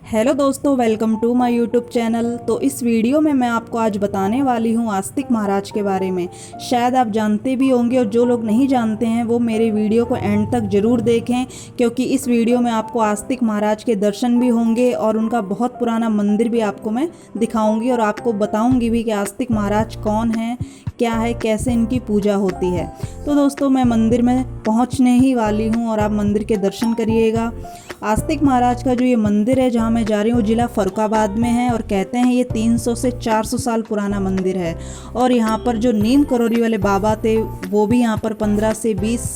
Hello दोस्तों, welcome to my YouTube channel. तो इस वीडियो में मैं आपको आज बताने वाली हूँ आस्तिक महाराज के बारे में। शायद आप जानते भी होंगे और जो लोग नहीं जानते हैं वो मेरे वीडियो को एंड तक ज़रूर देखें, क्योंकि इस वीडियो में आपको आस्तिक महाराज के दर्शन भी होंगे और उनका बहुत पुराना मंदिर भी आपको मैं दिखाऊंगी और आपको बताऊंगी भी कि आस्तिक महाराज कौन है, क्या है, कैसे इनकी पूजा होती है। तो दोस्तों, मैं मंदिर में पहुंचने ही वाली हूं और आप मंदिर के दर्शन करिएगा। आस्तिक महाराज का जो ये मंदिर है जहां मैं जा रही हूँ जिला फर्रुखाबाद में है और कहते हैं ये 300 से 400 साल पुराना मंदिर है। और यहाँ पर जो नीम करोली वाले बाबा थे वो भी यहाँ पर 15 से 20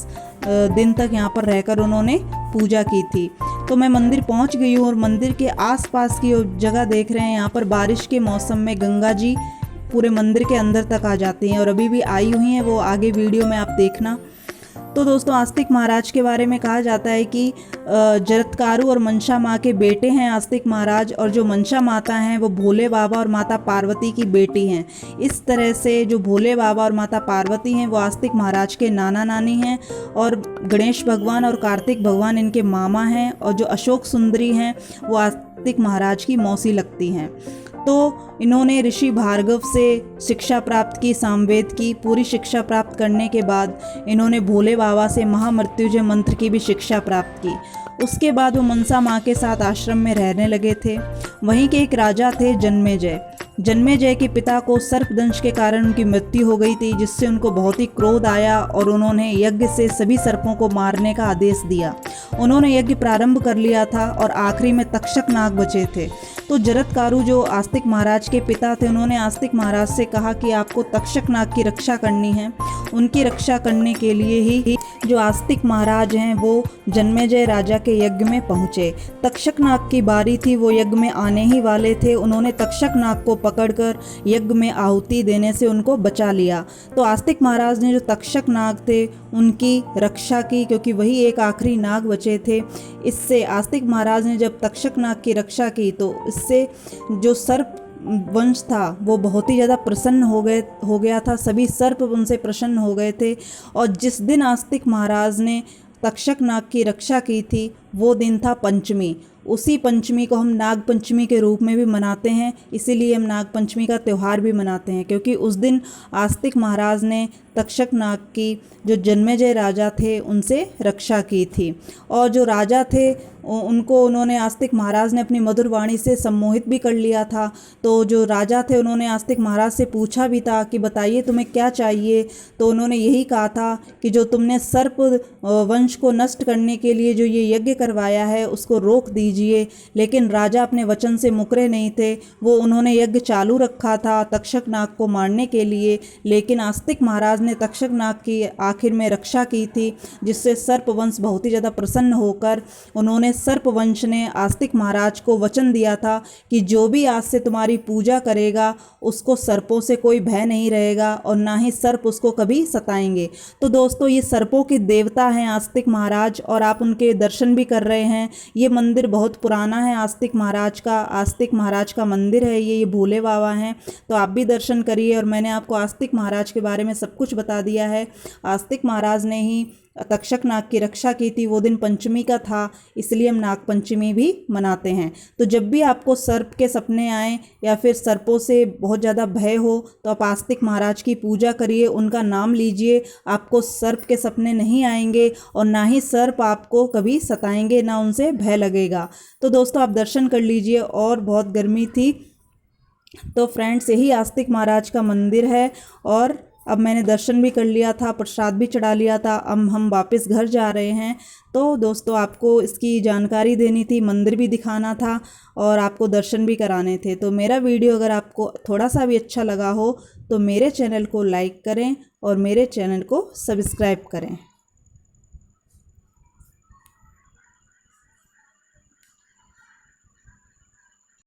दिन तक यहाँ पर रहकर उन्होंने पूजा की थी। तो मैं मंदिर पहुँच गई हूँ और मंदिर के आसपास की जगह देख रहे हैं, यहाँ पर बारिश के मौसम में गंगा जी पूरे मंदिर के अंदर तक आ जाती हैं और अभी भी आई हुई हैं, वो आगे वीडियो में आप देखना। तो दोस्तों, आस्तिक महाराज के बारे में कहा जाता है कि जरत्कारु और मनसा माँ के बेटे हैं आस्तिक महाराज, और जो मनसा माता हैं वो भोले बाबा और माता पार्वती की बेटी हैं। इस तरह से जो भोले बाबा और माता पार्वती हैं वो आस्तिक महाराज के नाना नानी हैं, और गणेश भगवान और कार्तिक भगवान इनके मामा हैं, और जो अशोक सुंदरी हैं वो आस्तिक महाराज की मौसी लगती हैं। तो इन्होंने ऋषि भार्गव से शिक्षा प्राप्त की, सामवेद की पूरी शिक्षा प्राप्त करने के बाद इन्होंने भोले बाबा से महामृत्युंजय मंत्र की भी शिक्षा प्राप्त की। उसके बाद वो मनसा माँ के साथ आश्रम में रहने लगे थे। वहीं के एक राजा थे जन्मेजय। जन्मेजय के पिता को सर्पदंश के कारण उनकी मृत्यु हो गई थी, जिससे उनको बहुत ही क्रोध आया और उन्होंने यज्ञ से सभी सर्पों को मारने का आदेश दिया। उन्होंने यज्ञ प्रारंभ कर लिया था और आखिरी में तक्षक नाग बचे थे। तो जरत्कारु जो आस्तिक महाराज के पिता थे, उन्होंने आस्तिक महाराज से कहा कि आपको तक्षक नाग की रक्षा करनी है। उनकी रक्षा करने के लिए ही जो आस्तिक महाराज हैं वो जन्मेजय राजा के यज्ञ में पहुँचे। तक्षक नाग की बारी थी, वो यज्ञ में आने ही वाले थे। उन्होंने तक्षक नाग को पकड़कर यज्ञ में आहुति देने से उनको बचा लिया। तो आस्तिक महाराज ने जो तक्षक नाग थे उनकी रक्षा की, क्योंकि वही एक आखिरी नाग बचे थे। इससे आस्तिक महाराज ने जब तक्षक नाग की रक्षा की तो इससे जो सर्प वंश था वो बहुत ही ज़्यादा प्रसन्न हो गया था। सभी सर्प उनसे प्रसन्न हो गए थे। और जिस दिन आस्तिक महाराज ने तक्षक नाग की रक्षा की थी वो दिन था पंचमी। उसी पंचमी को हम नाग पंचमी के रूप में भी मनाते हैं, इसीलिए हम नाग पंचमी का त्यौहार भी मनाते हैं, क्योंकि उस दिन आस्तिक महाराज ने तक्षक नाग की जो जन्मेजय राजा थे उनसे रक्षा की थी। और जो राजा थे उनको उन्होंने आस्तिक महाराज ने अपनी मधुर वाणी से सम्मोहित भी कर लिया था। तो जो राजा थे उन्होंने आस्तिक महाराज से पूछा भी था कि बताइए तुम्हें क्या चाहिए। तो उन्होंने यही कहा था कि जो तुमने सर्प वंश को नष्ट करने के लिए जो ये यज्ञ करवाया है उसको रोक दीजिए। लेकिन राजा अपने वचन से मुकरे नहीं थे। वो उन्होंने यज्ञ चालू रखा था तक्षक नाग को मारने के लिए, लेकिन आस्तिक महाराज ने तक्षक नाग की आखिर में रक्षा की थी, जिससे सर्प वंश बहुत ही ज़्यादा प्रसन्न होकर उन्होंने सर्प वंश ने आस्तिक महाराज को वचन दिया था कि जो भी आज से तुम्हारी पूजा करेगा उसको सर्पों से कोई भय नहीं रहेगा और ना ही सर्प उसको कभी सताएंगे। तो दोस्तों, ये सर्पों के देवता हैं आस्तिक महाराज और आप उनके दर्शन भी कर रहे हैं। ये मंदिर बहुत पुराना है आस्तिक महाराज का मंदिर है। ये भोले बाबा हैं, तो आप भी दर्शन करिए। और मैंने आपको आस्तिक महाराज के बारे में सब कुछ बता दिया है। आस्तिक महाराज ने ही तक्षक नाग की रक्षा की थी। वो दिन पंचमी का था, इसलिए हम नाग पंचमी भी मनाते हैं। तो जब भी आपको सर्प के सपने आए या फिर सर्पों से बहुत ज़्यादा भय हो तो आप आस्तिक महाराज की पूजा करिए, उनका नाम लीजिए। आपको सर्प के सपने नहीं आएंगे और ना ही सर्प आपको कभी सताएंगे, ना उनसे भय लगेगा। तो दोस्तों, आप दर्शन कर लीजिए। और बहुत गर्मी थी। तो फ्रेंड्स, यही आस्तिक महाराज का मंदिर है और अब मैंने दर्शन भी कर लिया था, प्रसाद भी चढ़ा लिया था। अब हम वापस घर जा रहे हैं। तो दोस्तों, आपको इसकी जानकारी देनी थी, मंदिर भी दिखाना था और आपको दर्शन भी कराने थे। तो मेरा वीडियो अगर आपको थोड़ा सा भी अच्छा लगा हो तो मेरे चैनल को लाइक करें और मेरे चैनल को सब्सक्राइब करें।